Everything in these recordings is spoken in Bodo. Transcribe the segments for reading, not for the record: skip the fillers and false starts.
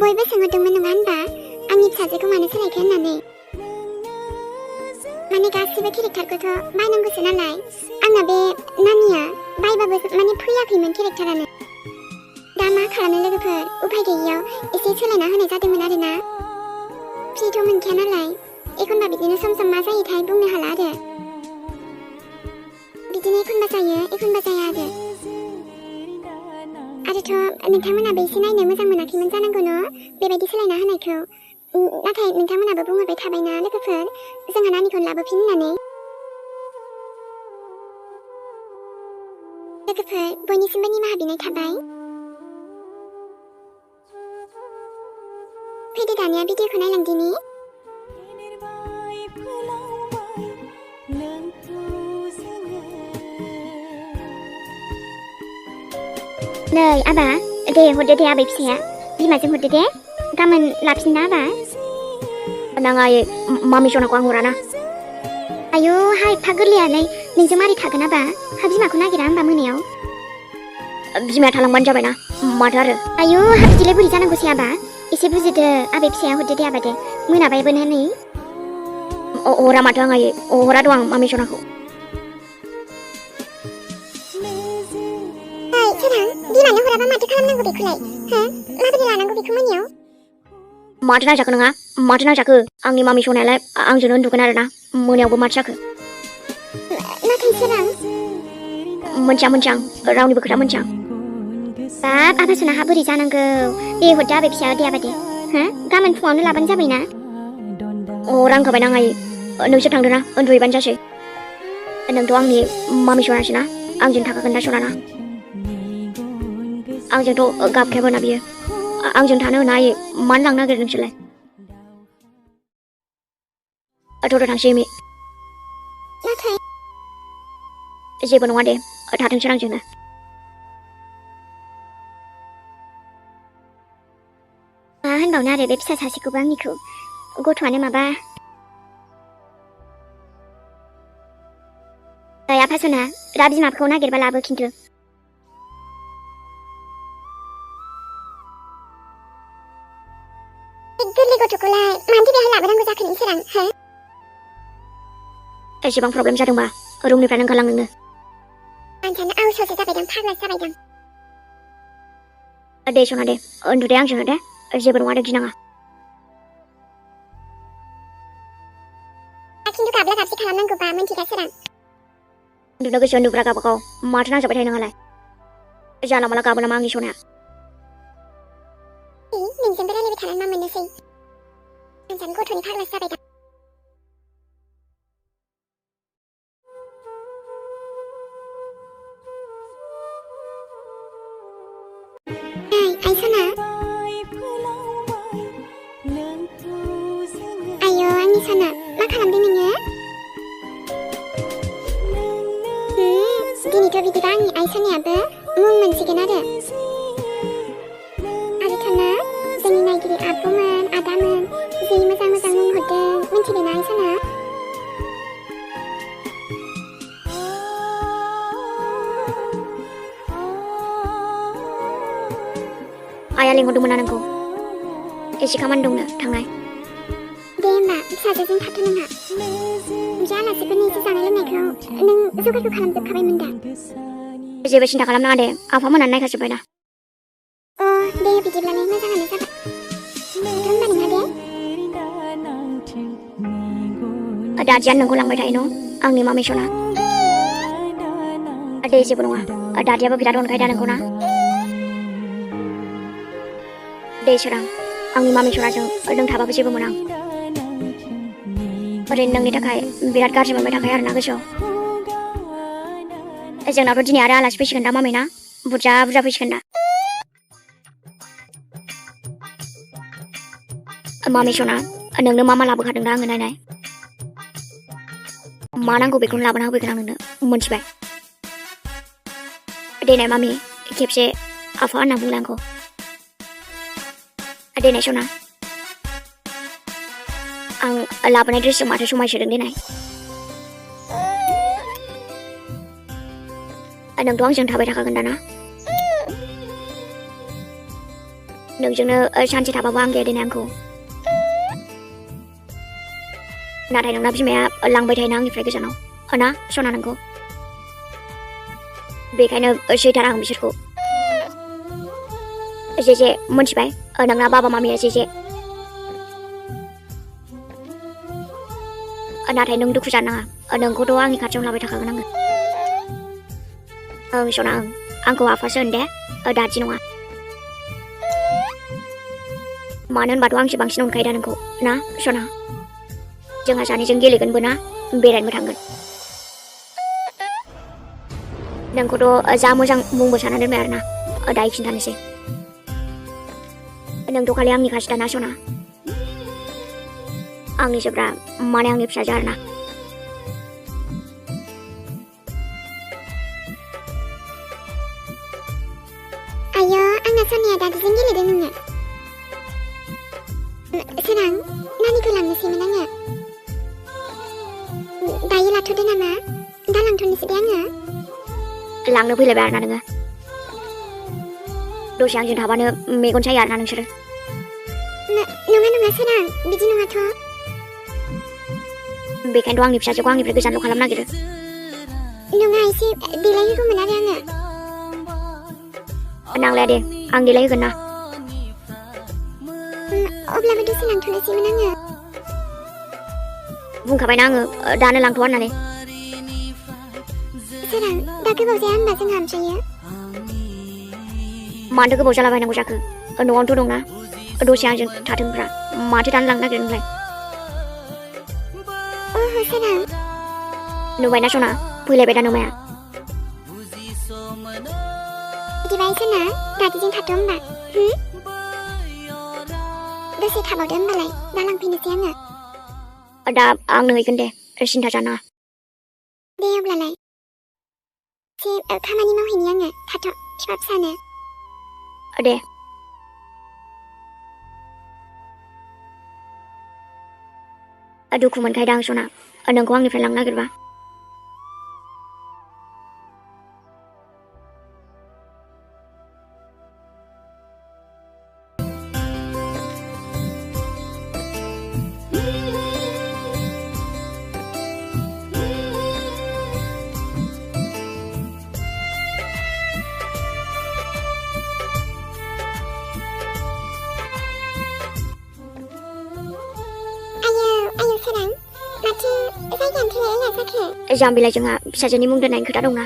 बयबो सोंहरदोंमोन नङा होनबा आंनि फिसाजोखौ मानो सोलायखो होननानै माने गासिबो केरेक्टारखौथ' बायनांगौसो नालाय आंना बे नानिया बायबाबो माने फैयाखैमोन केरेक्टारानो दा मा खालामनो लोगोफोर उफाय गैयियाव एसे सोलायना होनाय जादोंमोन आरोना फ्रिथ' मोनखाया नालाय एखनबा बिदिनो सम सम मा जायोथाय बुंनो हाला आरो बिदिनो एखनबा जायो एखनबा जाया आरोथ' नोंथांमोनाबो एसे नायनो मोजां मोनाखैमोन जानांगौ न' बेबायदि सोलायना होनायखौ नाथाय नोंथांमोनाबो बुंहरबाय थाबायना लोगोफोर जोंहा नानिखौ लाबोफिन होननानै लोगोफोर बयनिसिमबो निमाहा बिनाय थाबाय फैदो दानिया भिडिअखौ नायलांदिनि नै आबा दे हरदो दे आबै फिसाया बिमाजों हरदो दे गाबोन लाफिनना आबा नाङा मामि सनाखौ आं हराना आयौ हा एफा गोरलैयालाय नोंजों मारै थागोन आबा हा बिमाखौ नागिरा होनबा मोनायाव बिमाया थालांबानो जाबायना माथो आरो आयौ हा बिदिलाय बोरै जानांगौसै आबा एसे बुजिदो आबै फिसाया हरदो दे आबा दे मोनाबायबो ना नै हरा माथो आं हरा दं आं मामि सनाखौ सोरां बिमानो हराबा माथो खालामनांगौ बेखौलाय हो माबोरै लानांगौ बेखौ मोनायाव माथो नांजाखो नोंहा माथो नांजाखो आंनि मामि सनायालाय आंजोंनो उन्दुगोन आरोना मोनायावबो माथो जाखो नाथाय सोरां मोनथिया आं रावनिबो खोथा मोनथिया बाब आबा सना बोरै जानांगौ दे हरदो आबै फिसा दे आबा दे हो गाबोन फुङावनो लाबानो जाबायना हरा होनखाबाय ना नोंसोर थांदोना उन्दुहैबानो जासै नोंथ' आंनि मामि सनासो ना आंजों थाखागोन दा सनाना आंजोंथ' गाबखायाबोना बियो आंजों थानो होना मानो लांनो नागिरदों नोंसोरलाय थ' थांसै एमि नाथाय जेबो नङा दे थाथोंसै आंजोंनो मा होनबावनो आरो बे फिसा सासेखौबो आंनिखौ गथ'आनो माबा आफा सना दा बिमाखौ नागिरबा लाबो खिन्थु गोरलै गथ'खौलाय मानोथो बेहाय लाबोनांगौ जाखो नों सोरां हो एसेबां प्रब्लेम जादोंबा रुमनिफ्राय ओंखारलां नोङो मानसियानो आवसोसो जाबायदां फाग्लासो जाबायदां दे सना दे उन्दुदे आंजोंनो दे जेबो नङा दे गिनाङा खिन्थु गाबला गाबसि खालामनांगौबा मिन्थिगा सोरां उन्दुनो गोसो उन्दुग्रा गावबागाव माथो नांजाबाय थायो नोंहालाय जाला माला गाबो नामा आंनि सनाया नोंजोंबो रायलायबाय थानानै मा मोननोसै मानसियानो गथ'नि फाग्लासो जाबायदां आयौ आंनि सना मा खालामदों नोङो दिनैथ' बिदिबा आंनि आइ सनायाबो मुं मोनसिगोन आरोथ' ना जोंनि नायगिरि आब'मोन आदामोन जि मोजां मोजां मुं हरदों मिन्थिबायना आइ सना आइया लिंहरदोंमोन ना नोंखौ एसे खामानि दंनो थांनाय दे होमबा फिसाजोजों थाथ' नोंहा ओमफ्राय आलासिफोरनि एसे जानाय लोंनायखौ नों जगारखौ खालामजोबखाबायमोन दा जेबो सिन्था खालामनाङा दे आफामोनानो नायखाजोब्बाय ना दे बिदिब्लालाय मोजाङानो जाबाय होमबा नोंहा दे दादियानो नोंखौ लांबाय थायो न' आंनि मामि सना दे जेबो नङा दादियाबो बिराद अनखायो दा नोंखौ ना दे सोरां आंनि मामि सनाजों नों थाबाबो जेबो मोना ओरैनो नोंनि थाखाय बिराद गाज्रि मोनबाय थाखायो आरोना गोसोआव जोंनावथ' दिनै आरो आलासि फैसिगोन दा मामि ना बुरजा बुरजा फैसिगोन दा मामि सना नोंनो मा लाबोखादों दा आङो नायनाय मा नांगौ बेखौनो लाबोना होफैगोन आं नोंनो मोनथिबाय देनाय मामि खेबसे आफा होनना बुंलाय आंखौ देनाय सना आं लाबोनाय ड्रेसजों माथो समायसोदों देनाय नोंथ' आंजों थाबाय थाखागोन दाना नोंजोंनो सानसे थाबाबो आं गेदेनो आंखौ नाथाय नोंना बिमाया लांबाय थायोना आंनिफ्राय गोजानाव ना सना नोंखौ बेखायनो सैथार आं बिसोरखौ जे मोनथिबाय नोंना बाबा मामिया जे नाथाय नों दुखु जानो नाङा नोंखौथ' आंनि खाथियाव लाबाय थाखागोन आङो ओं सना ओं आंखौ आफासो होन दे दादि नङा मानो होनबाथ' आंसो बांसिन अनखायो दा नोंखौ ना सना जोंहा सानैजों गेलेगोनबो ना बेरायनोबो थांगोन नोंखौथ' जा मोजां मुंबो सानना दोनबाय आरोना दायो खिन्थानोसै नोंथ' खालि आंनि खासि दाना सना आंनि जोब्रा माने आंनि फिसाजो आरोना आयो आंना सनाया दादिजों गेलेदों नोङो सोरां नानिखौ लांनोसैमोन आङो दायो लाथ'दो नामा दा लांथ'नोसै दे आङो लांनो फैलायबाय आरोना नोङो दसे आंजों थाबानो मेगन सायो आरोना नोंसोरो नङा सोरां बिदि नङाथ' बेखायनोथ' आंनि फिसाजोखौ आंनिफ्राय गोजानल' खालामनो नागिरो नङा एसे देलायहोगौमोन आरो आङो नांलाया दे आं देलायहोगोन ना अब्लाबो दसे लांथ'नोसैमोन आङो बुंखाबायना आङो दानो लांथ'वा होननानै सोरां दा गोबाव जाया होनबा जोंहा ओमफ्रायो मानोथो गोबाव जालाबायनांगौ जाखो न'आवनोथ' दंना दसे आंजों थाथोंब्रा माथो दानो लांनो नागिरदों नोंलाय ओहो सोरां नुबायना सना फैलायबाय दा नुमाया बिदिबा सना दादिजों थाथ' होनबा दसे थाबावदो होनबालाय दा लांफैनोसै आङो दा आंनो हैगोन दे सिन्था जानाङा दे अब्लालाय एसे खामानि मावहैनि आङो थाथ' बिफा फिसानो दे दुखु मोनखायोदां आं सना नोंखौ आंनिफ्राय लांनो नागिरबा आयो सोरां माथो जायगायानो थोलायलाय जाखो जाम्बिलाय जोंहा फिसाजोनि मुं दोननायनि खोथा दंना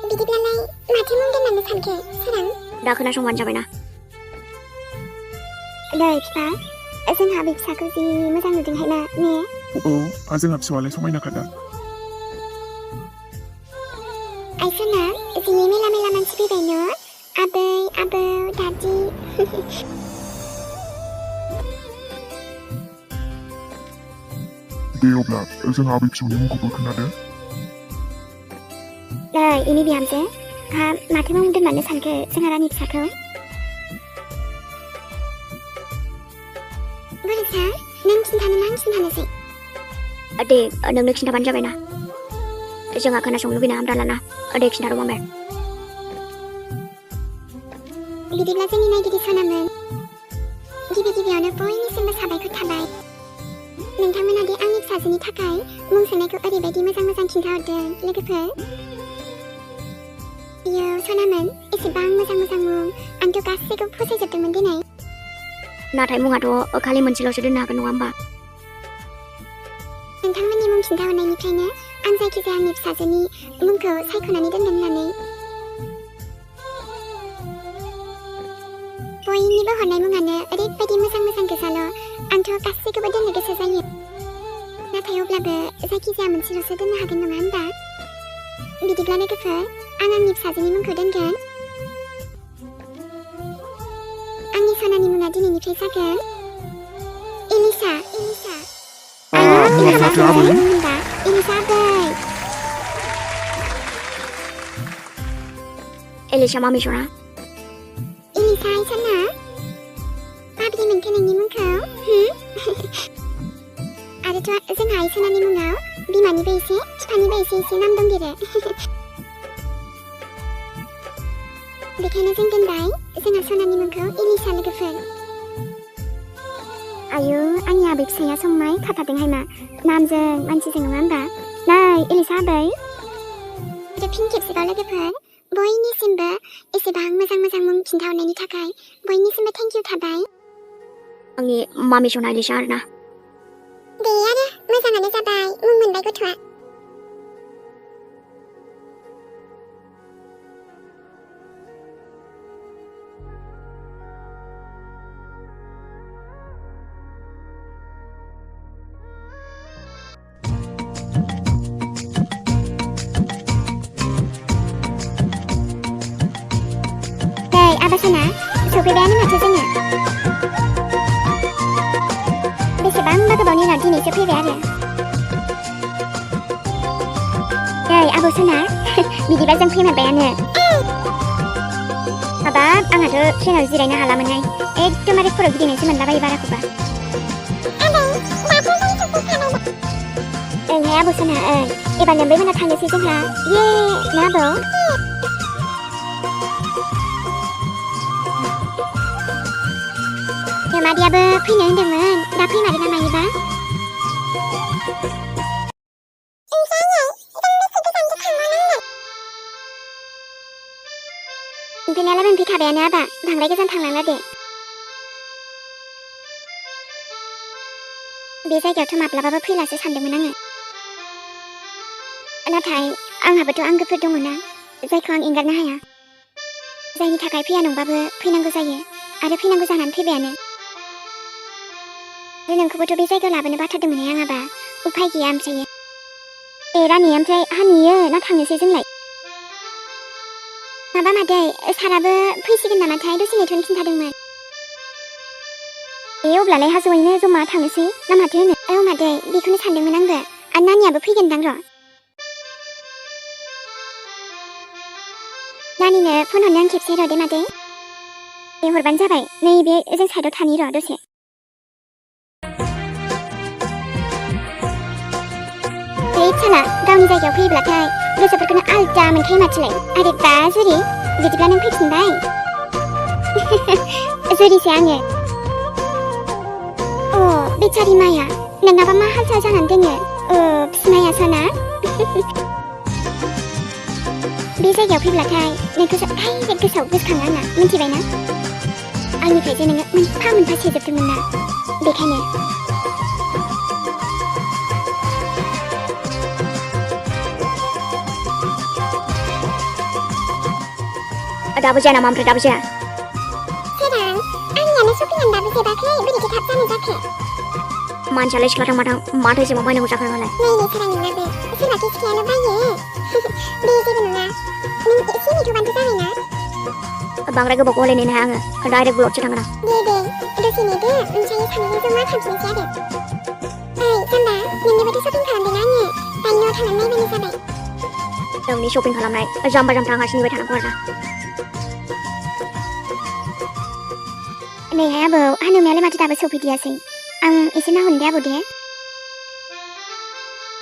बिदिब्लालाय माथो मुं दोननानै सानखो सोरां दा खोनासंबानो जाबायना नै बिफा जोंहा बे फिसाखौ जि मोजां नुदोंहाय ना ने जोंहा फिसौआलाय समायनाखादा आइसोना जि मेला मेला मानसि फैबाय न आबै आबौ दादि दे अब्ला जोंहा आबै फिसौनि मुंखौबो खोनादो नै इनि बिहामजो माथो मुं दोननानै सानखो जोंहा रानि फिसाखौ बोरैसा नों खिन्थानो ना आं खिन्थानोसै दे नोंनो खिन्थाबानो जाबायना जोंहा खोनासंनो लुबैना हामदा लाना दे खिन्थाद' माबाय बिदिब्ला जोंनि नायगिरि सनामोन गिबियावनो बयनिसिमबो साबायखर थाबाय नोंथांमोना दि आंनि फिसाजोनि थाखाय मुं सोनायखौ ओरैबायदि मोजां खिन्थाहरदों लोगोफोर इयो सनामोन एसेबां मोजां मुं आंथ' गासैखौबो फसायजोबदोंमोन दिनै नाथाय मुङाथ' खालि मोनसेल'सो दोननो हागोन नङा होमबा नोंथांमोननि मुं खिन्थाहरनायनिफ्रायनो आं जायखिजाया आंनि फिसाजोनि मुंखौ सायख'नानै दोनगोन होननानै बयनिबो हरनाय मुङानो ओरैबायदि मोजां गोजाल' आंथ' गासैखौबो दोननो गोसो जायो नाथाय अब्लाबो जायखिजाया मोनसेल'सो दोननो हागोन नङा होनबा बिदिब्ला लोगोफोर आं आंनि फिसाजोनि मुंखौ दोनगोन आंनि सनानि मुङा दिनैनिफ्राय जागोन एलिसा मुङा जाथो आबै एलिसा आबै एलिसा मामि सना एलिसा आइसना माबोरै मोनखो नोंनि मुंखौ आरोथ' जोंहा आइसनानि मुङाव बिमानिबो एसे बिफानिबो एसे नाम दंदेरो बेखायनो जों दोनबाय जोंहा सनानि मुंखौ इलिसा लोगोफोर आयु आंनि आबै फिसाया संमाय खाथारदोंहाय मा नामजों मानसिजों नङा होमबा नै इलिसा आबै आरो फिन खेबसेबाव लोगोफोर बयनिसिमबो एसेबां मोजां मोजां मुं खिन्थाहरनायनि थाखाय बयनिसिमबो थेंक इउ थाबाय आंनि मामि सना इलिसा आरोना दे आरो मोजाङानो जाबाय मुं मोनबाय गथ'आ आबासना सफैबायानो माथो जोङो बेसेबांबा गोबावनि उनाव दिनैसो फैबाय आरो नै आब' सना बिदिबा जों फैमारबायानो हाबाब आंहाथ' ट्रेनाव जिरायनो हालामोनहाय एकदमबारे खर' गिदिंनायसो मोनलाबायो बाराखौबा ओंहाय आब' सना ओं एबार नोंबै मोना थांनोसै जोंहा ये ना आब' मादैयाबो फैनो होनदोंमोन दा फैमारो ना मायोबा मोनफैनायालाय मोनफैखाबायानो आबा बांद्राय गोजान थांनांला दे बे जायगायावथ' माब्लाबाबो फैलासो सानदोंमोन आङो नाथाय आंहाबोथ' आंगोफोर दङना जायखौ आं एंगारनो हाया जायनि थाखाय फैया नंबाबो फैनांगौ जायो आरो फैनांगौ जानानै फैबायानो नोंखौबोथ' बे जायगायाव लाबोनो बाथारदोंमोनहाय आं आबा उफाय गैया ओमफ्रायो ए रानि ओमफ्राय हानियो ना थांनोसै जोंलाय माबा मादै साराबो फैसिगोन नामाथाय दसे नेथ'नो खिन्थादोंमोन ए अब्लालाय हाजोयैनो जमा थांनोसै ना माथो होनो औ मादै बेखौनो सानदोंमोन आंबो आरो नानियाबो फैगोनदां र' नानिनो फन हरनो आं खेबसे र' दे मादै दे हरबानो जाबाय नैबे जों साइडआव थानि र' दसे साला गावनि जायगायाव फैयोब्लाथाय गोसोफोरखौनो आलदा मोनखायो माथोलाय आरे बा जुरि बिदिब्ला नों फैफिनबाय जुरिसो आङो अ बेचारि माया नोंनाबा मा हाल साल जानानै दोङो माया सना बे जायगायाव फैब्लाथाय नोंखौसो डाइरेक्ट गोसोआव गोसोखाङो आंना मिन्थिबायना आंनिफ्राय जे नोङो मोनफा मोनफा सेजोबदोंमोन ना बेखायनो दाबो जाया नामा ओमफ्राय दाबो जाया सोरां आंनियानो शपिंआनो दाबो जोबाखै बोरैथो थाब जानो जाखो मानसियालाय सिख्लाथां माथां माथो एसेबां बायनांगौ जाखो नालाय नै सोरां नोंनाबो सोरबाथ' सिख्लायाल' बायो दे जेबो नङा नों एसे नेथ'बानो जाबायना बांद्राय गोबावखौ हले नेनो हाया आङो डाइरेक्ट ब्लकसो थांगोन आं दे दसे नेदो ओमफ्राय सानैजों जमा थांफिनसै आरो ओइ जाम्बा नोंनोबोथ' शपिं खालामदोंना आङो दानि न'आव थांनानै नायबानो जाबाय नोंनि शपिं खालामनाय जाम्बा जाम्बा हारसिं नेबाय थानांगौ आरोना नैहाय आबौ हानुमायालाय माथो दाबो सफैदियासै आं एसे नाहरनो दे आबौ दे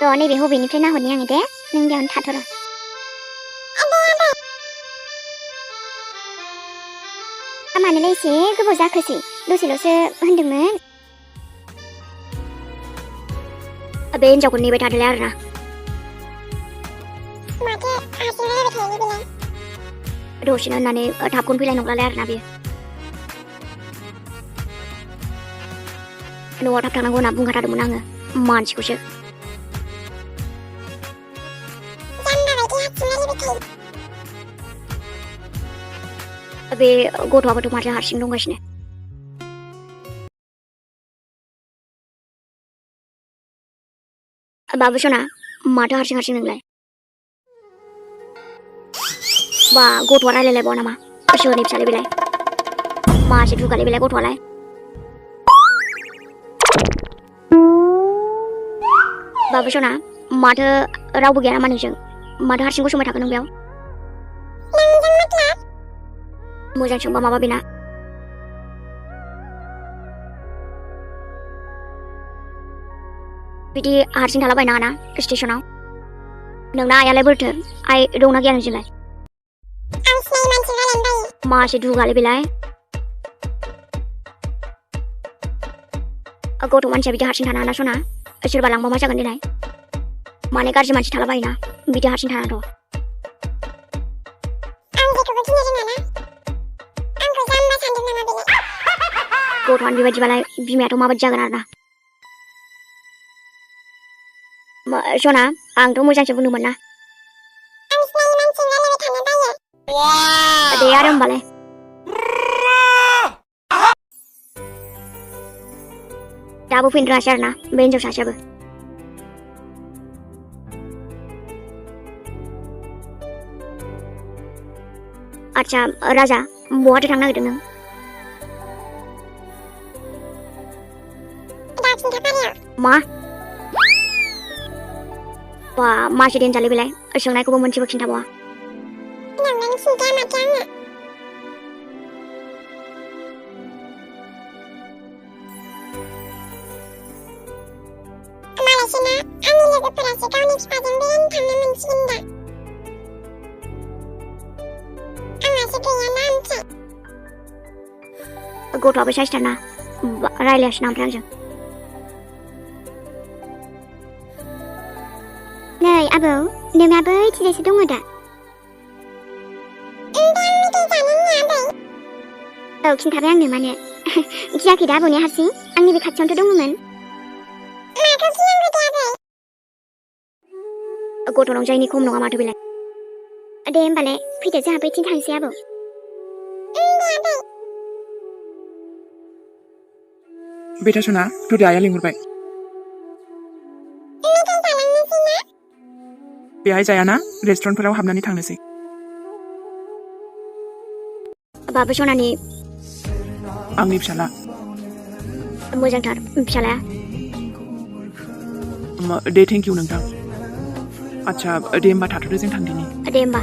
र' नैबे हबेनिफ्राय नाहरनि आङो दे नों बेयावनो थाथ'र' मानोलाय एसे गोबाव जाखोसै दसेल'सो होनदोंमोन बे हिन्जावखौ नेबाय थादोलाय आरोना माथो हारसिं रायलायबाय थायो बेलाय दसेनो होननानै थाबखौनो फैलाय नंलालाय आरोना बेयो न'आव थाब थांनांगौ होनना बुंखाथारदोंमोन आङो मानसिखौसो बे गथ'आबोथ' माथो हारसिं दंगासिनो बाबु सना माथो हारसिं हारसिं नोंलाय बा गथ'आ रायलायलायबावा नामा सोरनि फिसालाय बेलाय मासे दुगालै बेलाय गथ'आलाय बाबु सना माथो रावबो गैया नामा नोंजों माथो हारसिं गसंबाय थागोन नों बेयाव मोजां सोंबा माबा बेना बिदि हारसिं थालाबायनाङा ना स्टेशनाव नोंना आइयालाय बोरैथो आइ दंना गैया नोंजोंलाय आं सिनायै मानसि रायलायनो बायो मासे दुगालै बेलाय गथ' मानसिया बिदि हारसिं थानो हाना सना सोरबा लांबा मा जागोन देलाय माने गाज्रि मानसि थालाबायोना बिदि हारसिं थानाथ' आं जेखौबो गिनो रोङाना आंखौ जाम्बा सानदों नामा बेलाय गथ'आनो बेबायदिबालाय बिमायाथ' माबायदि जागोन आरोना सना आंथ' मोजांसो बुंदोंमोन ना आं सिनायै मानसिजों रायलायबाय थानो बायो दे आरो होमबालाय दाबो फैनो रोङासै आरोना बे हिनजाव सासेयाबो आच्छा राजा बहाथो थांनो नागिरदों नों दा खिन्थाफारिया मा बा मासे देनजारलै बेलाय सोंनायखौबो मोनसेबो खिन्थाबावा नोंनो खिन्थाया माथो आंनो मालायसोना आंनि लोगोफोरासो गावनि बिफाजों बेरायनो थांनो मोनसिगोन दा आंहासो गैयाना ओमफ्राय गथ'आबो साइसथारना रायलायासै ना ओमफ्राय आंजों नै आबौ नोंना बैथिंजायसो दङ दा आं मेथाइ जानो होनना आबै औ खिन्थाबाय आंनो मानो गियाखै दा आबौनि हारसिं आंनि बे खाथियावनोथ' दङमोन माखौ गिनांगौ दे आबै गथ' रंजायैनि खम नङा माथो बेलाय दे होमबालाय फैदो जोंहा बैथिं थांसै आबौ दे आबै बेटा सना थौदो आइया लिंहरबाय मेथाइ जालांनोसै ना बेहाय जायाना रेस्टुरेन्टफोराव हाबनानै थांनोसै बाबु सनानि आंनि फिसाला मोजांथार फिसालाया दे थेंक इउ नोंथां आच्छा दे होमबा थाथ'दो जों थांदिनि दे होमबा